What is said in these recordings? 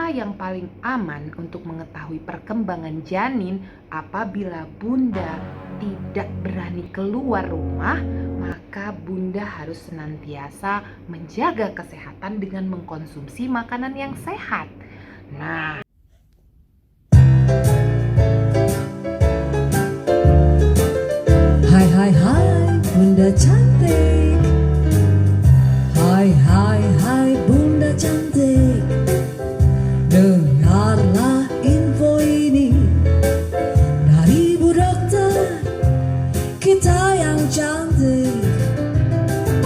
Cara yang paling aman untuk mengetahui perkembangan janin apabila Bunda tidak berani keluar rumah, maka Bunda harus senantiasa menjaga kesehatan dengan mengkonsumsi makanan yang sehat. Nah, Hai hai hai Bunda cantik. Hai hai hai Bunda cantik. Dengarlah info ini dari Bu Dokter, kita yang cantik.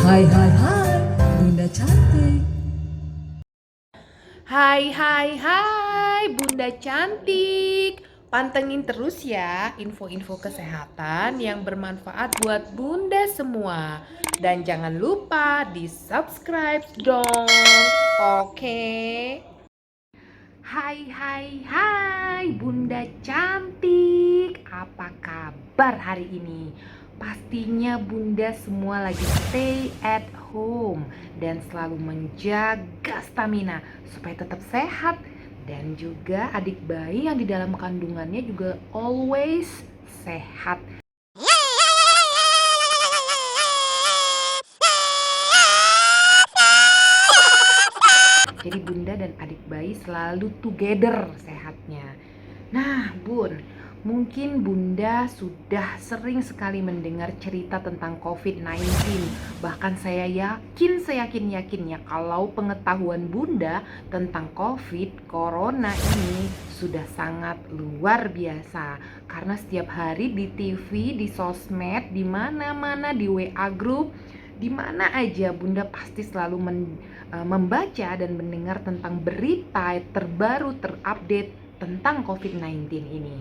Hai hai hai Bunda cantik. hai Bunda cantik. Pantengin terus ya info-info kesehatan yang bermanfaat buat Bunda semua. Dan jangan lupa di-subscribe dong. Oke. Hai Bunda cantik. Apa kabar hari ini? Pastinya Bunda semua lagi stay at home dan selalu menjaga stamina supaya tetap sehat, dan juga adik bayi yang di dalam kandungannya juga always sehat. Jadi Bunda dan adik bayi selalu together sehatnya. Nah Bun, mungkin Bunda sudah sering sekali mendengar cerita tentang COVID-19. Bahkan saya seyakin-yakinnya kalau pengetahuan Bunda tentang COVID, Corona ini sudah sangat luar biasa. Karena setiap hari di TV, di sosmed, di mana-mana, di WA group, di mana aja Bunda pasti selalu membaca dan mendengar tentang berita terbaru terupdate tentang COVID-19 ini.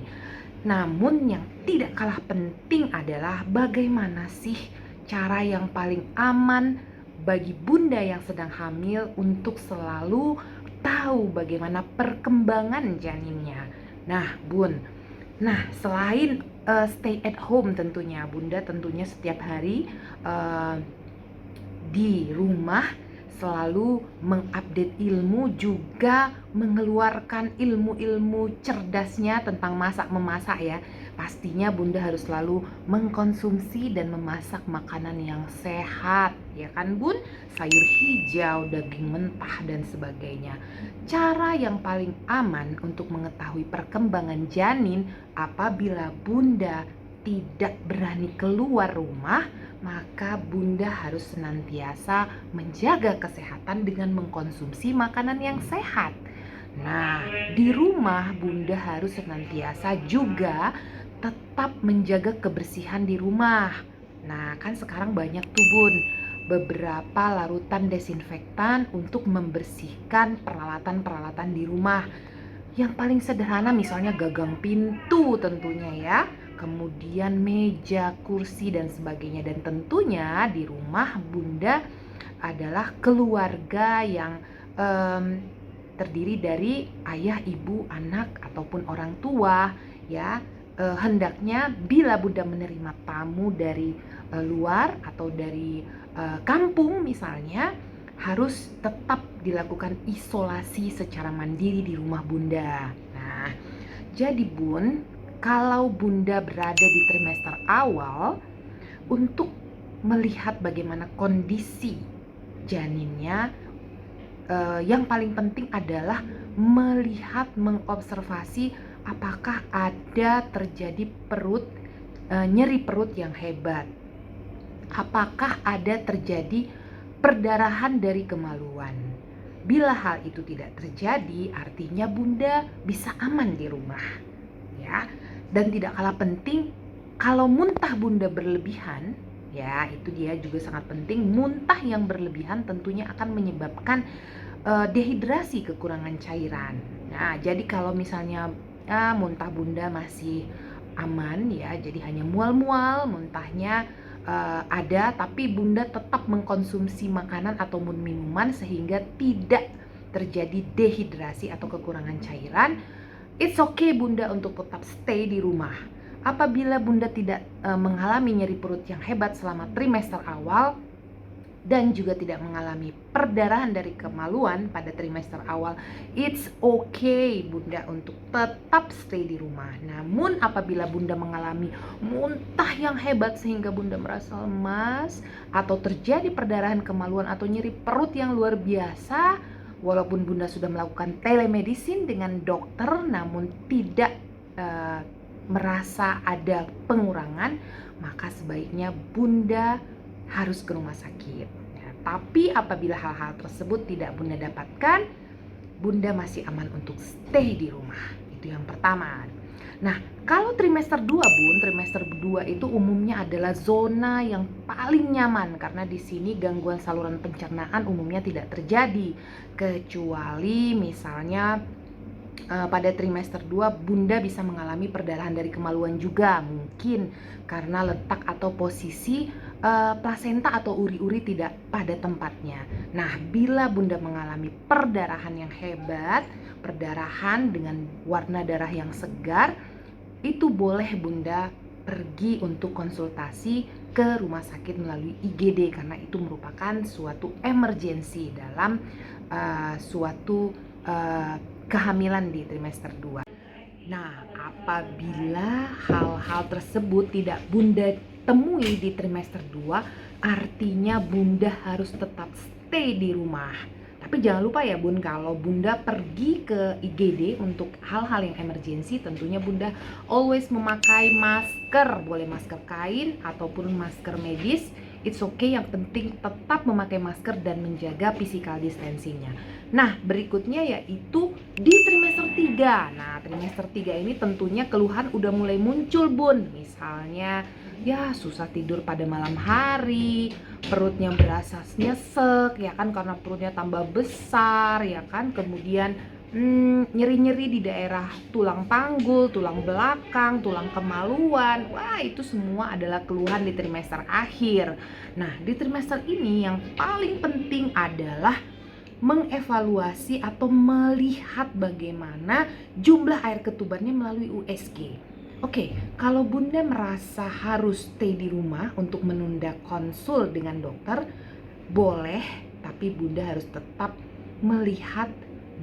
Namun yang tidak kalah penting adalah bagaimana sih cara yang paling aman bagi Bunda yang sedang hamil untuk selalu tahu bagaimana perkembangan janinnya. Nah Bun, selain stay at home tentunya, Bunda tentunya setiap hari di rumah selalu mengupdate ilmu, juga mengeluarkan ilmu-ilmu cerdasnya tentang masak-memasak ya. Pastinya Bunda harus selalu mengkonsumsi dan memasak makanan yang sehat, ya kan Bun? Sayur hijau, daging mentah dan sebagainya. Cara yang paling aman untuk mengetahui perkembangan janin apabila Bunda tidak berani keluar rumah, maka Bunda harus senantiasa menjaga kesehatan dengan mengkonsumsi makanan yang sehat. Nah, di rumah Bunda harus senantiasa juga tetap menjaga kebersihan di rumah. Nah, kan sekarang banyak tuh Bun, beberapa larutan desinfektan untuk membersihkan peralatan-peralatan di rumah. Yang paling sederhana misalnya gagang pintu tentunya ya, kemudian meja, kursi dan sebagainya. Dan tentunya di rumah Bunda adalah keluarga yang terdiri dari ayah, ibu, anak ataupun orang tua ya. Hendaknya bila Bunda menerima tamu dari luar atau dari kampung misalnya, harus tetap dilakukan isolasi secara mandiri di rumah Bunda. Nah, jadi Bun, kalau Bunda berada di trimester awal, untuk melihat bagaimana kondisi janinnya, yang paling penting adalah melihat, mengobservasi apakah ada terjadi nyeri perut yang hebat, apakah ada terjadi perdarahan dari kemaluan. Bila hal itu tidak terjadi, artinya Bunda bisa aman di rumah, ya. Dan tidak kalah penting, kalau muntah Bunda berlebihan, ya itu dia juga sangat penting. Muntah yang berlebihan tentunya akan menyebabkan dehidrasi, kekurangan cairan. Nah, jadi kalau misalnya muntah Bunda masih aman ya, jadi hanya mual-mual, muntahnya ada, tapi Bunda tetap mengkonsumsi makanan atau minuman sehingga tidak terjadi dehidrasi atau kekurangan cairan, it's okay Bunda untuk tetap stay di rumah. Apabila Bunda tidak mengalami nyeri perut yang hebat selama trimester awal, dan juga tidak mengalami perdarahan dari kemaluan pada trimester awal, it's okay Bunda untuk tetap stay di rumah. Namun apabila Bunda mengalami muntah yang hebat sehingga Bunda merasa lemas, atau terjadi perdarahan kemaluan atau nyeri perut yang luar biasa, walaupun Bunda sudah melakukan telemedicine dengan dokter namun tidak merasa ada pengurangan, maka sebaiknya Bunda harus ke rumah sakit. Ya, tapi apabila hal-hal tersebut tidak Bunda dapatkan, Bunda masih aman untuk stay di rumah. Itu yang pertama. Nah, kalau trimester 2 Bun, trimester 2 itu umumnya adalah zona yang paling nyaman karena di sini gangguan saluran pencernaan umumnya tidak terjadi, kecuali misalnya pada trimester 2 Bunda bisa mengalami perdarahan dari kemaluan juga, mungkin karena letak atau posisi plasenta atau uri-uri tidak pada tempatnya. Nah, bila Bunda mengalami perdarahan yang hebat, perdarahan dengan warna darah yang segar, itu boleh Bunda pergi untuk konsultasi ke rumah sakit melalui IGD karena itu merupakan suatu emergensi dalam suatu kehamilan di trimester 2. Nah, apabila hal-hal tersebut tidak Bunda temui di trimester 2, artinya Bunda harus tetap stay di rumah. Tapi jangan lupa ya Bun, kalau Bunda pergi ke IGD untuk hal-hal yang emergensi, tentunya Bunda always memakai masker, boleh masker kain ataupun masker medis. It's okay, yang penting tetap memakai masker dan menjaga physical distancing-nya. Nah, berikutnya yaitu di trimester 3. Nah, trimester 3 ini tentunya keluhan udah mulai muncul Bun. Misalnya, ya susah tidur pada malam hari, perutnya berasa nyesek, ya kan, karena perutnya tambah besar, ya kan. Kemudian nyeri-nyeri di daerah tulang panggul, tulang belakang, tulang kemaluan. Wah, itu semua adalah keluhan di trimester akhir. Nah, di trimester ini yang paling penting adalah mengevaluasi atau melihat bagaimana jumlah air ketubannya melalui USG. Oke, kalau Bunda merasa harus stay di rumah untuk menunda konsul dengan dokter, boleh, tapi Bunda harus tetap melihat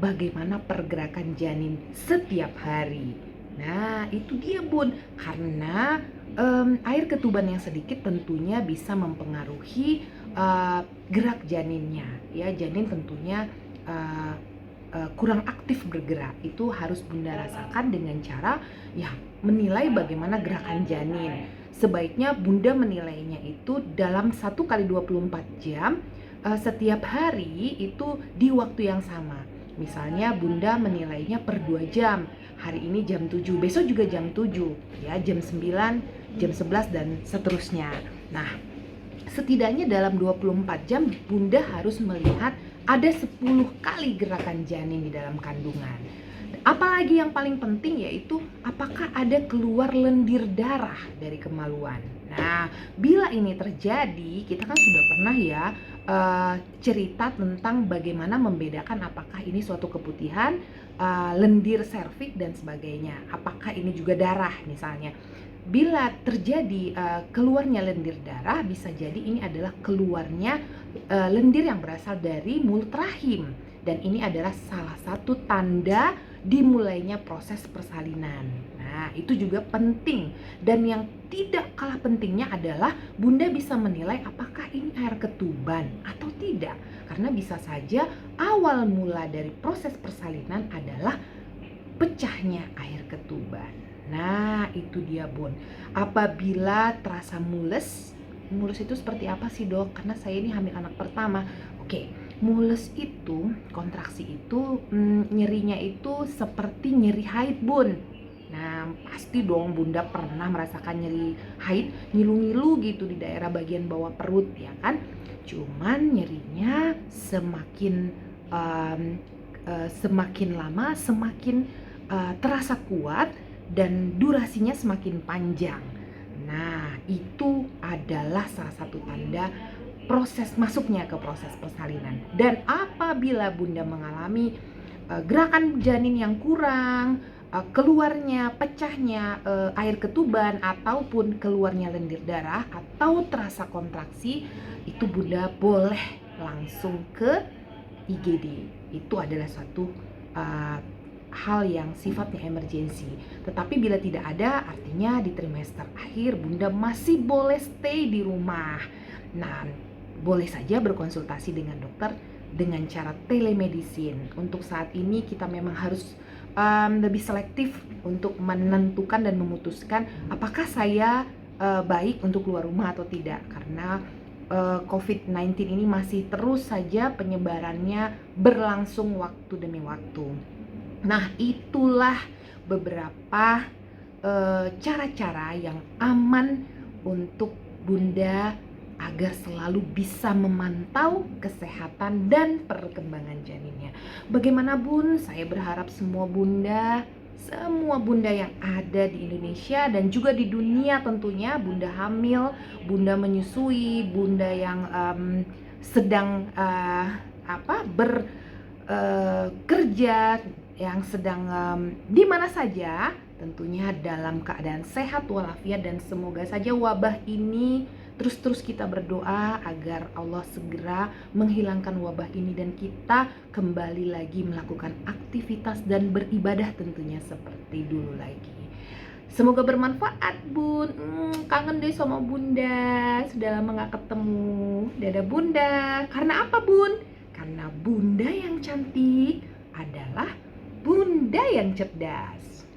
bagaimana pergerakan janin setiap hari. Nah, itu dia Bun, karena air ketuban yang sedikit tentunya bisa mempengaruhi gerak janinnya. Ya, janin tentunya kurang aktif bergerak. Itu harus Bunda rasakan dengan cara ya menilai bagaimana gerakan janin. Sebaiknya Bunda menilainya itu dalam 1 kali 24 jam setiap hari itu di waktu yang sama. Misalnya Bunda menilainya per 2 jam. Hari ini jam 7, besok juga jam 7, ya, jam 9, jam 11 dan seterusnya. Nah, setidaknya dalam 24 jam Bunda harus melihat ada 10 kali gerakan janin di dalam kandungan. Apalagi yang paling penting yaitu apakah ada keluar lendir darah dari kemaluan. Nah, bila ini terjadi, kita kan sudah pernah ya cerita tentang bagaimana membedakan apakah ini suatu keputihan, lendir serviks dan sebagainya. Apakah ini juga darah misalnya. Bila terjadi keluarnya lendir darah, bisa jadi ini adalah keluarnya lendir yang berasal dari mulut rahim. Dan ini adalah salah satu tanda dimulainya proses persalinan. Nah, itu juga penting. Dan yang tidak kalah pentingnya adalah Bunda bisa menilai apakah ini air ketuban atau tidak. Karena bisa saja awal mula dari proses persalinan adalah pecahnya air ketuban. Nah, itu dia Bun. Apabila terasa mules itu seperti apa sih Dok? Karena saya ini hamil anak pertama. Oke, mules itu, kontraksi itu, nyerinya itu seperti nyeri haid Bun. Nah, pasti dong Bunda pernah merasakan nyeri haid, ngilu-ngilu gitu di daerah bagian bawah perut, ya kan? Cuman nyerinya semakin lama semakin terasa kuat dan durasinya semakin panjang. Nah, itu adalah salah satu tanda proses masuknya ke proses persalinan. Dan apabila Bunda mengalami gerakan janin yang kurang, keluarnya, pecahnya air ketuban ataupun keluarnya lendir darah atau terasa kontraksi, itu Bunda boleh langsung ke IGD. Itu adalah suatu hal yang sifatnya emergensi. Tetapi bila tidak ada, artinya di trimester akhir Bunda masih boleh stay di rumah. Nah, boleh saja berkonsultasi dengan dokter dengan cara telemedicine. Untuk saat ini kita memang harus lebih selektif untuk menentukan dan memutuskan apakah saya baik untuk keluar rumah atau tidak, karena COVID-19 ini masih terus saja penyebarannya berlangsung waktu demi waktu. Nah, itulah beberapa cara-cara yang aman untuk Bunda agar selalu bisa memantau kesehatan dan perkembangan janinnya. Bagaimana Bun? Saya berharap semua bunda yang ada di Indonesia dan juga di dunia tentunya, bunda hamil, bunda menyusui, bunda yang sedang bekerja, yang sedang di mana saja, tentunya dalam keadaan sehat walafiat, dan semoga saja wabah ini terus kita berdoa agar Allah segera menghilangkan wabah ini dan kita kembali lagi melakukan aktivitas dan beribadah tentunya seperti dulu lagi. Semoga bermanfaat Bun. Kangen deh sama Bunda, sudah lama gak ketemu. Dadah Bunda. Karena apa Bun? Karena Bunda yang cantik adalah Bunda yang cerdas.